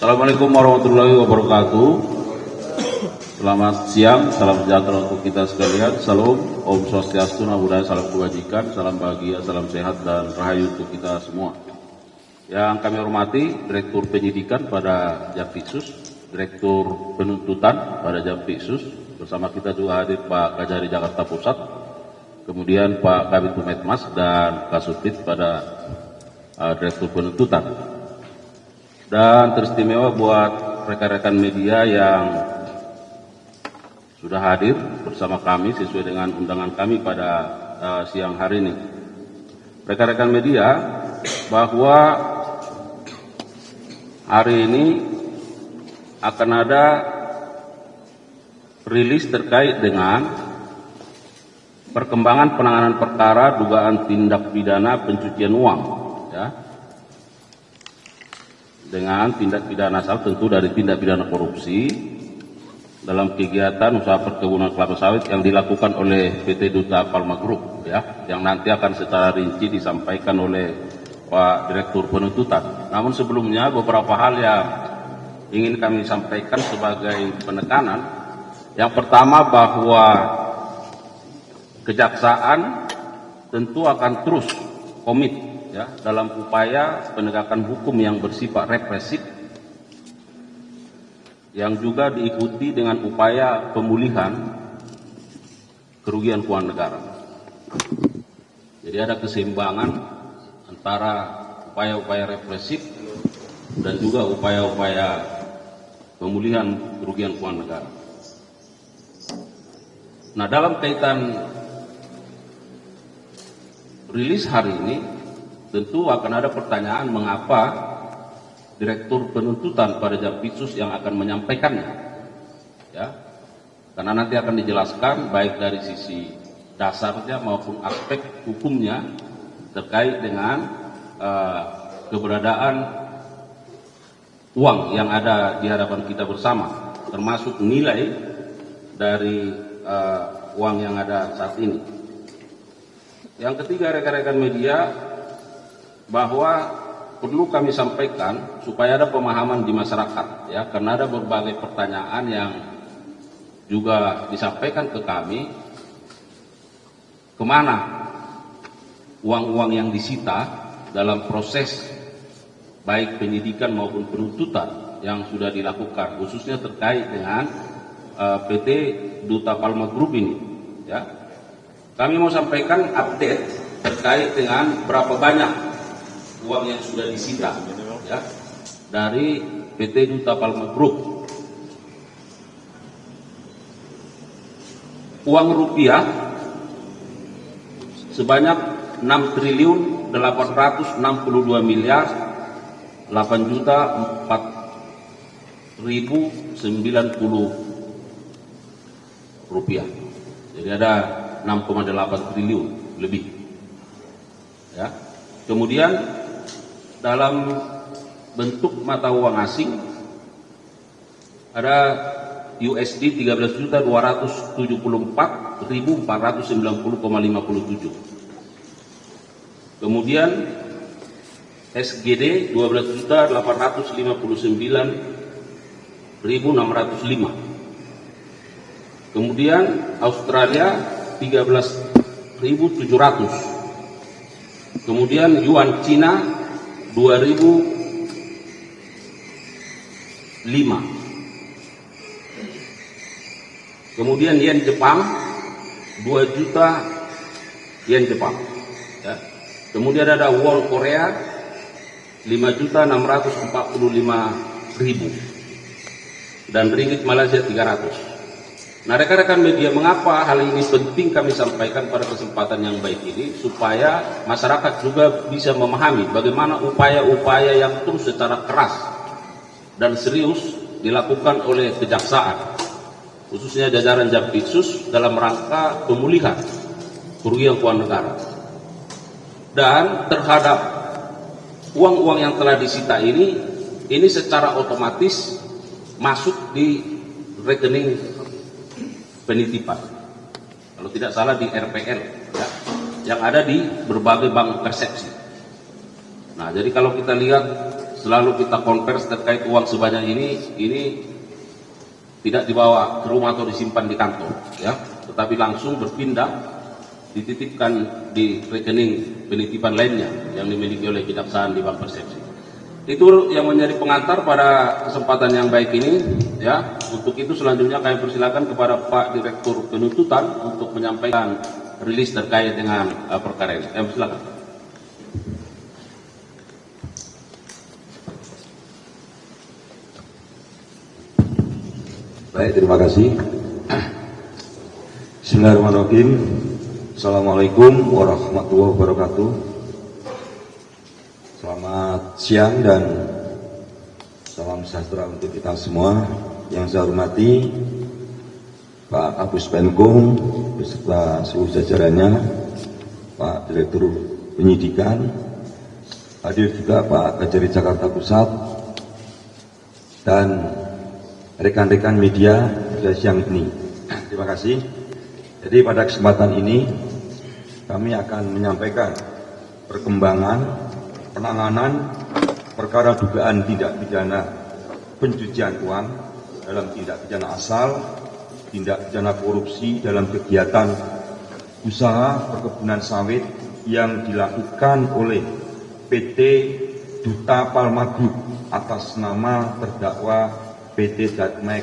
Assalamualaikum warahmatullahi wabarakatuh. Selamat siang, salam sejahtera untuk kita sekalian. Salam, Om Swastiastu, Namo Buddhaya, salam kebajikan, salam bahagia, salam sehat dan rahayu untuk kita semua. Yang kami hormati Direktur Penyidikan pada Jampitsus, Direktur Penuntutan pada Jampitsus, bersama kita juga hadir Pak Kajari Jakarta Pusat, kemudian Pak Kabid Humas dan Kasubdit pada Direktur Penuntutan. Dan teristimewa buat rekan-rekan media yang sudah hadir bersama kami sesuai dengan undangan kami pada siang hari ini. Rekan-rekan media, bahwa hari ini akan ada rilis terkait dengan perkembangan penanganan perkara dugaan tindak pidana pencucian uang, ya, dengan tindak pidana asal tentu dari tindak pidana korupsi dalam kegiatan usaha perkebunan kelapa sawit yang dilakukan oleh PT Duta Palma Group, ya, yang nanti akan secara rinci disampaikan oleh Pak Direktur Penuntutan. Namun sebelumnya beberapa hal yang ingin kami sampaikan sebagai penekanan. Yang pertama, bahwa Kejaksaan tentu akan terus komit, ya, dalam upaya penegakan hukum yang bersifat represif, yang juga diikuti dengan upaya pemulihan kerugian keuangan negara. Jadi ada keseimbangan antara upaya-upaya represif dan juga upaya-upaya pemulihan kerugian keuangan negara. Nah, dalam kaitan rilis hari ini, tentu akan ada pertanyaan mengapa Direktur Penuntutan pada Jampitsus yang akan menyampaikannya, ya, karena nanti akan dijelaskan baik dari sisi dasarnya maupun aspek hukumnya terkait dengan keberadaan uang yang ada di hadapan kita bersama, termasuk nilai dari uang yang ada saat ini. Yang ketiga, rekan-rekan media, bahwa perlu kami sampaikan supaya ada pemahaman di masyarakat, ya, karena ada berbagai pertanyaan yang juga disampaikan ke kami, kemana uang-uang yang disita dalam proses baik penyidikan maupun penuntutan yang sudah dilakukan, khususnya terkait dengan PT Duta Palma Group ini, ya. Kami mau sampaikan update terkait dengan berapa banyak uang yang sudah disita, ya, dari PT Duta Palma Group. Uang rupiah sebanyak 6.862.008.490 rupiah. Jadi ada 6,8 triliun lebih, ya. Kemudian dalam bentuk mata uang asing ada USD 13.274.490,57. Kemudian SGD 12.859.605. Kemudian Australia 13.700. Kemudian yuan Cina 2.005. Kemudian yen Jepang 2 juta yen Jepang, ya. Kemudian ada won Korea 5.645.000 dan ringgit Malaysia 300. Nah, rekan-rekan media, mengapa hal ini penting kami sampaikan pada kesempatan yang baik ini, supaya masyarakat juga bisa memahami bagaimana upaya-upaya yang terus secara keras dan serius dilakukan oleh Kejaksaan, khususnya jajaran Jampitsus, dalam rangka pemulihan kerugian keuangan negara. Dan terhadap uang-uang yang telah disita ini secara otomatis masuk di rekening penitipan, kalau tidak salah di RPL, ya, yang ada di berbagai bank persepsi. Nah, jadi kalau kita lihat selalu kita konversi terkait uang sebanyak ini tidak dibawa ke rumah atau disimpan di kantor, ya, tetapi langsung berpindah dititipkan di rekening penitipan lainnya yang dimiliki oleh kejaksaan di Bank Persepsi. Itu yang menjadi pengantar pada kesempatan yang baik ini, ya. Untuk itu selanjutnya kami persilakan kepada Pak Direktur Penuntutan untuk menyampaikan rilis terkait dengan perkara ini. Silakan. Baik, terima kasih. Bismillahirrahmanirrahim. Assalamualaikum warahmatullahi wabarakatuh. Selamat siang dan salam sejahtera untuk kita semua. Yang saya hormati Pak Kapus Penkum beserta seluruh jajarannya, Pak Direktur Penyidikan, hadir juga Pak Kajari Jakarta Pusat, dan rekan-rekan media pada siang ini. Terima kasih. Jadi pada kesempatan ini kami akan menyampaikan perkembangan penanganan perkara dugaan tindak pidana pencucian uang dalam tindak pidana asal, tindak pidana korupsi dalam kegiatan usaha perkebunan sawit yang dilakukan oleh PT Duta Palma Group atas nama terdakwa PT Darmek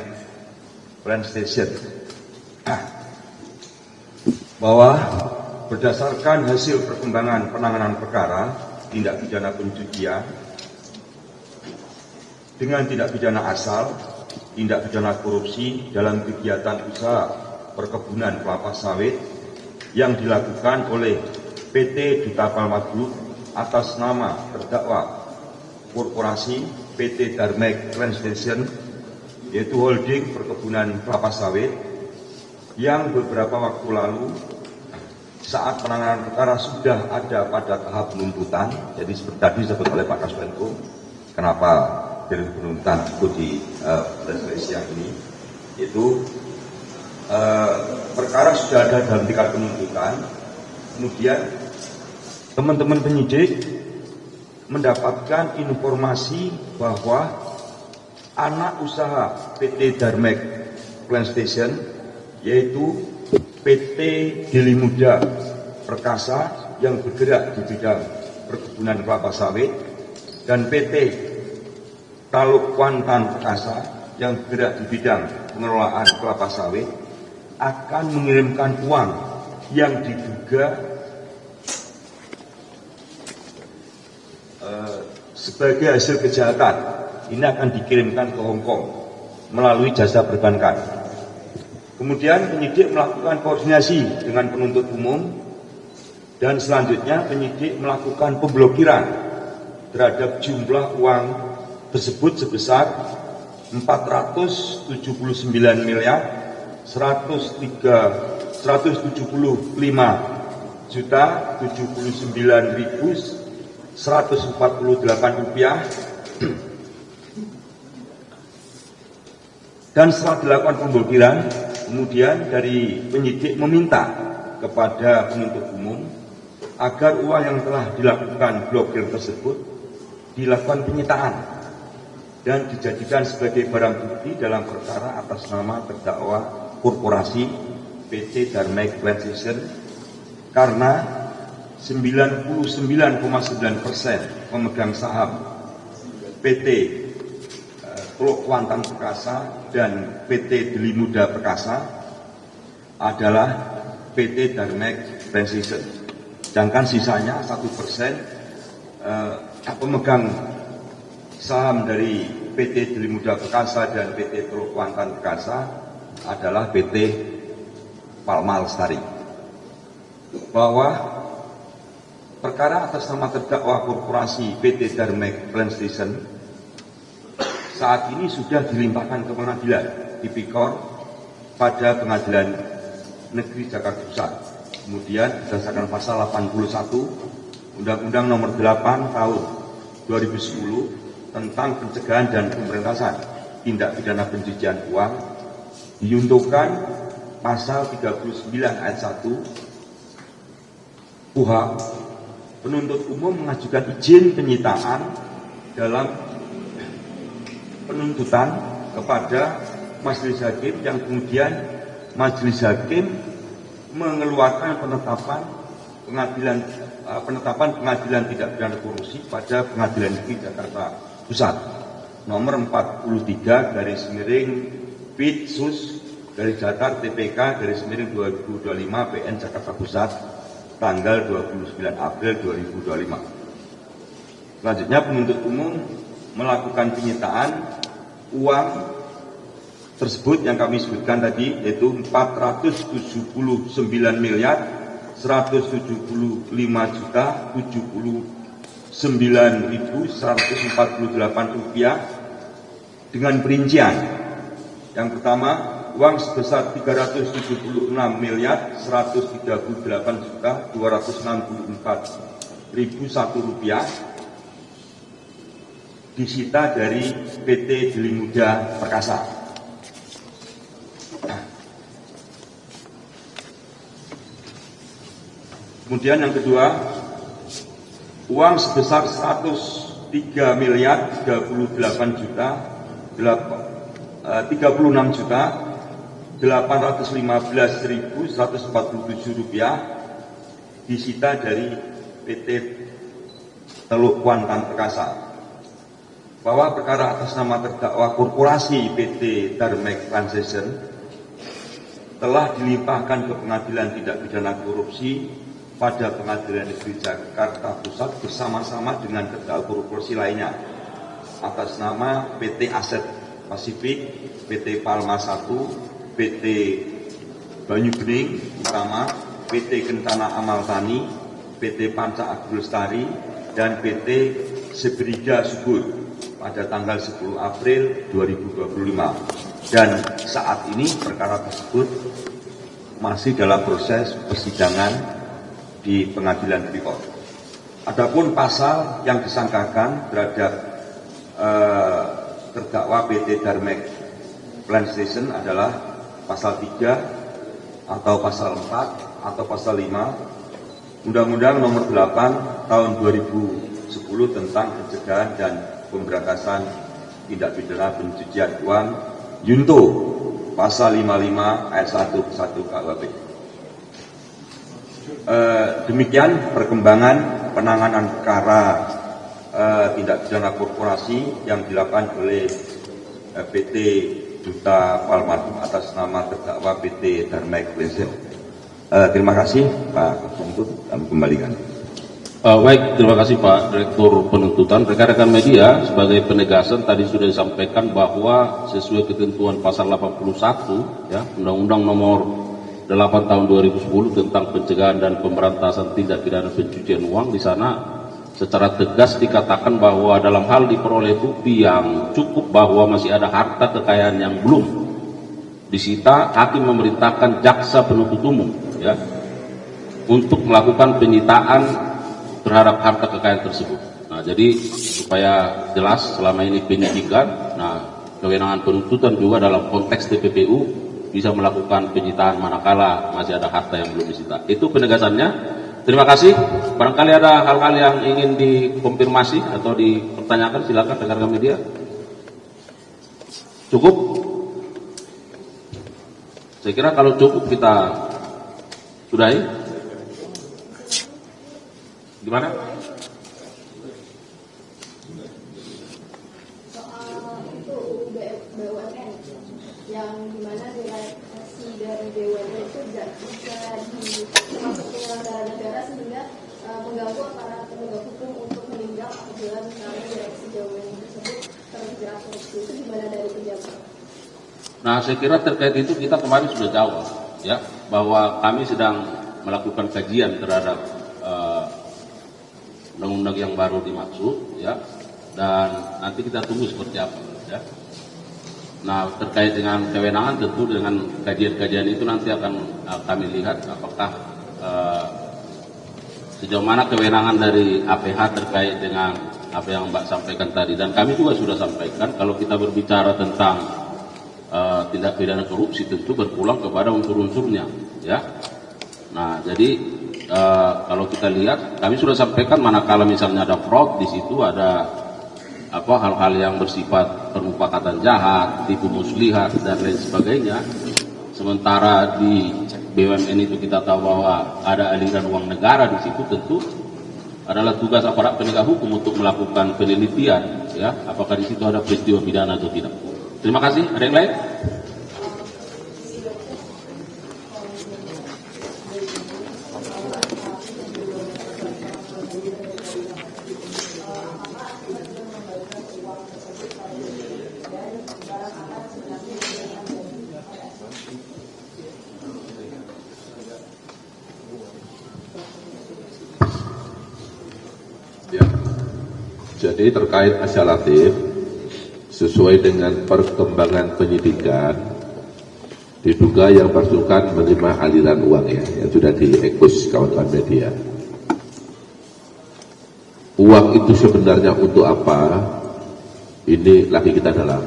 Plantation, bahwa berdasarkan hasil perkembangan penanganan perkara tindak pidana pencucian dengan tindak pidana asal, tindak pidana korupsi dalam kegiatan usaha perkebunan kelapa sawit yang dilakukan oleh PT Duta Palma Group atas nama terdakwa korporasi PT Darmek Plantation, yaitu holding perkebunan kelapa sawit, yang beberapa waktu lalu saat penanganan perkara sudah ada pada tahap penuntutan. Jadi seperti tadi disebut oleh Pak Kaspenko, kenapa dari penuntutan ikut di siang ini, itu perkara sudah ada dalam tingkat penuntutan. Kemudian teman-teman penyidik mendapatkan informasi bahwa anak usaha PT Darmek Plantation, yaitu PT Deli Muda Perkasa yang bergerak di bidang perkebunan kelapa sawit, dan PT Taluk Kuantan Perkasa yang bergerak di bidang pengelolaan kelapa sawit, akan mengirimkan uang yang diduga sebagai hasil kejahatan. Ini akan dikirimkan ke Hong Kong melalui jasa perbankan. Kemudian penyidik melakukan koordinasi dengan penuntut umum, dan selanjutnya penyidik melakukan pemblokiran terhadap jumlah uang tersebut sebesar 479 miliar 175 juta 79.148 rupiah. Dan setelah dilakukan pemblokiran, kemudian dari penyidik meminta kepada penuntut umum agar uang yang telah dilakukan blokir tersebut dilakukan penyitaan dan dijadikan sebagai barang bukti dalam perkara atas nama terdakwa korporasi PT Darmek Plantation, karena 99,9% pemegang saham PT Taluk Kuantan Perkasa dan PT Deli Muda Perkasa adalah PT Darmek Plantation. Sedangkan sisanya 1% pemegang saham dari PT Deli Muda Perkasa dan PT Taluk Kuantan Perkasa adalah PT Palma Lestari. Bahwa perkara atas nama terdakwa korporasi PT Darmek Plantation saat ini sudah dilimpahkan ke pengadilan tipikor pada Pengadilan Negeri Jakarta Pusat. Kemudian berdasarkan pasal 81 Undang-Undang Nomor 8 Tahun 2010 tentang pencegahan dan pemberantasan tindak pidana pencucian uang, diuntukkan pasal 39 ayat 1 KUHP, penuntut umum mengajukan izin penyitaan dalam penuntutan kepada majelis hakim yang kemudian majelis hakim mengeluarkan penetapan pengadilan tidak pidana korupsi pada Pengadilan Negeri Jakarta Pusat nomor 43 garis miring Pitsus garis datar TPK garis miring 2025 PN Jakarta Pusat tanggal 29 April 2025. Selanjutnya penuntut umum melakukan penyitaan uang tersebut yang kami sebutkan tadi, yaitu 479 miliar 175 juta 79.148 rupiah dengan perincian. Yang pertama, uang sebesar 376 miliar 138 juta 264.001 rupiah disita dari PT Deli Muda Perkasa. Kemudian yang kedua, uang sebesar 103 miliar 36 juta 815.147 rupiah disita dari PT Teluk Kuantan Perkasa. Bahwa perkara atas nama terdakwa korporasi PT Darmex Transition telah dilimpahkan ke Pengadilan Tindak Pidana Korupsi pada Pengadilan Negeri Jakarta Pusat bersama-sama dengan terdakwa korupsi lainnya atas nama PT Aset Pasifik, PT Palma 1, PT Banyu Bening Utama, PT Kentana Amal Tani, PT Panca Agro Lestari, dan PT Sebriga Subur pada tanggal 10 April 2025. Dan saat ini perkara tersebut masih dalam proses persidangan di Pengadilan Tipikor. Adapun pasal yang disangkakan terhadap terdakwa PT Darmex Transition adalah pasal 3 atau pasal 4 atau pasal 5 Undang-Undang Nomor 8 Tahun 2010 tentang pencegahan dan pemberantasan tindak pidana pencucian uang Yunto pasal 55 ayat 1 KUHP. Demikian perkembangan penanganan perkara tindak pidana korporasi yang dilakukan oleh PT Duta Palmadum atas nama terdakwa PT Darmex Transition. Terima kasih Pak Penuntut, kami kembalikan. Baik, terima kasih Pak Direktur Penuntutan. Rekan-rekan media, sebagai penegasan tadi sudah disampaikan bahwa sesuai ketentuan pasal 81 ya, Undang-Undang Nomor 8 Tahun 2010 tentang pencegahan dan pemberantasan tindak pidana pencucian uang, di sana secara tegas dikatakan bahwa dalam hal diperoleh bukti yang cukup bahwa masih ada harta kekayaan yang belum disita, hakim memerintahkan jaksa penuntut umum ya untuk melakukan penyitaan terhadap harta kekayaan tersebut. Nah, jadi supaya jelas selama ini penyidikan, nah kewenangan penuntutan juga dalam konteks TPPU bisa melakukan penyitaan manakala masih ada harta yang belum disita. Itu penegasannya. Terima kasih. Barangkali ada hal-hal yang ingin dikonfirmasi atau dipertanyakan, silakan rekan-rekan media. Cukup? Saya kira kalau cukup kita sudahi. Gimana? Soal itu BUMN yang dimana direksi dari BUMN itu tidak bisa termasuk penyelenggara negara sehingga mengganggu para penegak hukum untuk menindak apabila misalnya direksi BUMN tersebut terjerat korupsi. Itu gimana dari pejabat? Nah, saya kira terkait itu kita kemarin sudah jawab ya, bahwa kami sedang melakukan kajian terhadap undang-undang yang baru dimaksud ya, dan nanti kita tunggu seperti apa ya. Nah, terkait dengan kewenangan tentu dengan kajian-kajian itu nanti akan kami lihat apakah sejauh mana kewenangan dari APH terkait dengan apa yang Mbak sampaikan tadi, dan kami juga sudah sampaikan kalau kita berbicara tentang tindak pidana korupsi tentu berpulang kepada unsur-unsurnya ya. Nah, jadi kalau kita lihat, kami sudah sampaikan manakala misalnya ada fraud, di situ ada hal-hal yang bersifat permufakatan jahat, tipu muslihat dan lain sebagainya. Sementara di BUMN itu kita tahu bahwa ada aliran uang negara di situ, tentu adalah tugas aparat penegak hukum untuk melakukan penelitian, ya, apakah di situ ada peristiwa pidana atau tidak. Terima kasih. Ada yang lain? Ya. Jadi terkait Asya Latif, sesuai dengan perkembangan penyidikan, diduga yang bersangkutan menerima aliran uang yang sudah diekspos kawan-kawan media. Uang itu sebenarnya untuk apa? Ini lagi kita dalam.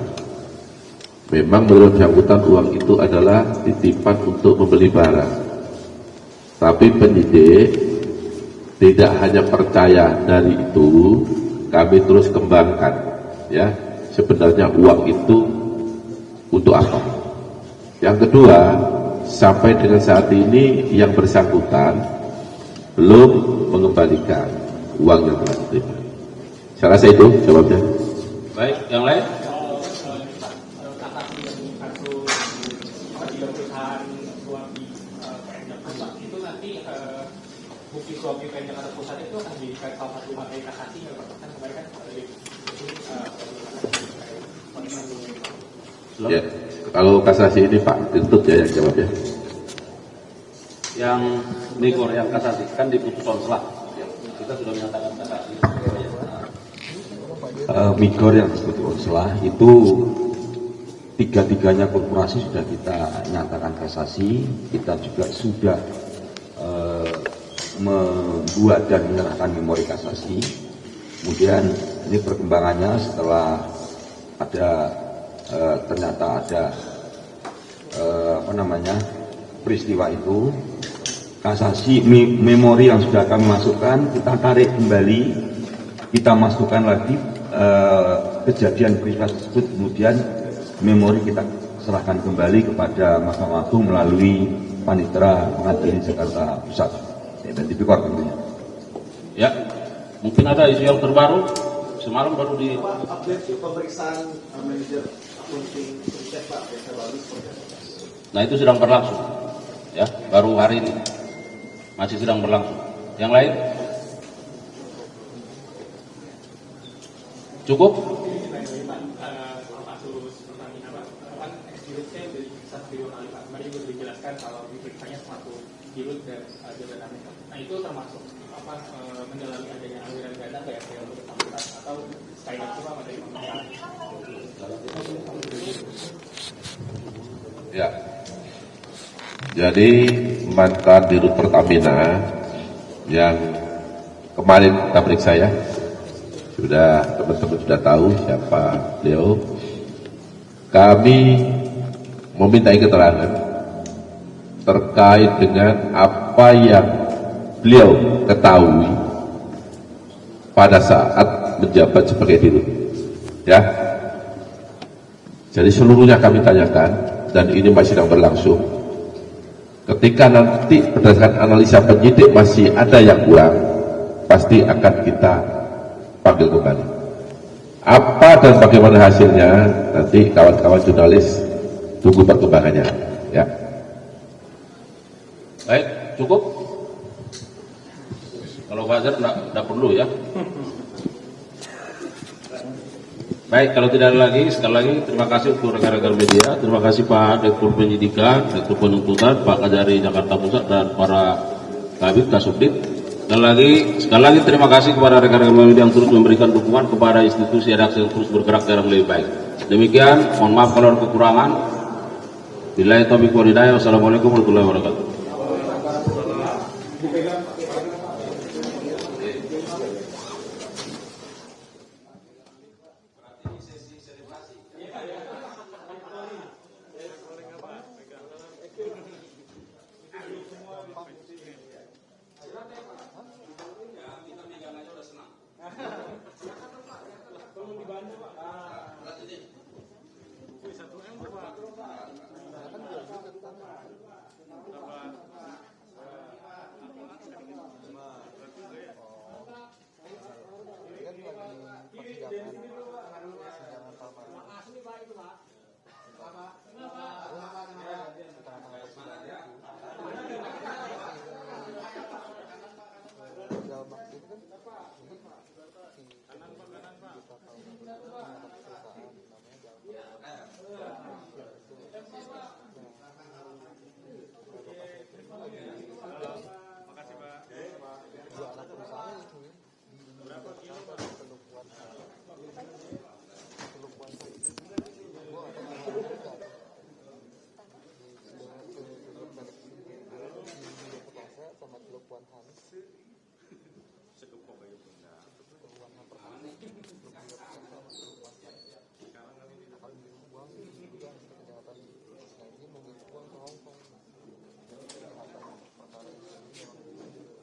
Memang menurut bersangkutan uang itu adalah titipan untuk membeli barang. Tapi penyidik tidak hanya percaya dari itu, kami terus kembangkan, ya, sebenarnya uang itu untuk apa. Yang kedua, sampai dengan saat ini yang bersangkutan belum mengembalikan uang yang telah diterima. Saya rasa itu jawabnya. Baik, yang lain? Bukti suap di PN Jakarta Pusat itu akan dijadikan salah satu materi kasasi nggak Pak? Kan kemarin kan Ya, kalau kasasi ini Pak Tintut ya yang jawab ya. Yang Nigor, yang kasasi kan di putusan selah. Ya, kita sudah menyatakan kasasi. Migor yang disebut selah itu tiga-tiganya korporasi sudah kita nyatakan kasasi. Kita juga sudah membuat dan menyerahkan memori kasasi. Kemudian ini perkembangannya setelah ada ternyata ada peristiwa itu, kasasi memori yang sudah kami masukkan kita tarik kembali, kita masukkan lagi kejadian peristiwa tersebut, kemudian memori kita serahkan kembali kepada Mahkamah Agung melalui Panitera Pengadilan Jakarta Pusat dan Tipikor tentunya. Ya, mungkin ada isu yang terbaru. Semalam baru di update pemeriksaan manajer akunting Sukses Pak Desa Bagus. Nah, itu sedang berlangsung. Ya, baru hari ini. Masih sedang berlangsung. Yang lain? Cukup? Nah, itu termasuk mendalami adanya aliran dana kayak untuk bersangkutan atau sekali lagi Pak materi pemeriksaan. Ya. Jadi mantan Dirut Pertamina yang kemarin kita periksa ya, sudah teman-teman sudah tahu siapa beliau. Kami memintai keterangan terkait dengan apa yang beliau ketahui pada saat menjabat sebagai Dirut, ya. Jadi seluruhnya kami tanyakan dan ini masih sedang berlangsung. Ketika nanti berdasarkan analisa penyidik masih ada yang kurang, pasti akan kita panggil kembali. Apa dan bagaimana hasilnya nanti kawan-kawan jurnalis tunggu perkembangannya, ya. Baik, cukup? Kalau Fajar tidak perlu ya. Baik, kalau tidak ada lagi, sekali lagi terima kasih untuk rekan-rekan media, terima kasih Pak Direktur Penyidikan, Direktur Penuntutan, Pak Kajari Jakarta Pusat dan para Kabid Kasubdit. Sekali lagi terima kasih kepada rekan-rekan media yang terus memberikan dukungan kepada institusi redaksi yang terus bergerak dalam lebih baik. Demikian, mohon maaf kalau ada kekurangan. Billahi taufiq wal hidayah. Wassalamualaikum warahmatullahi wabarakatuh.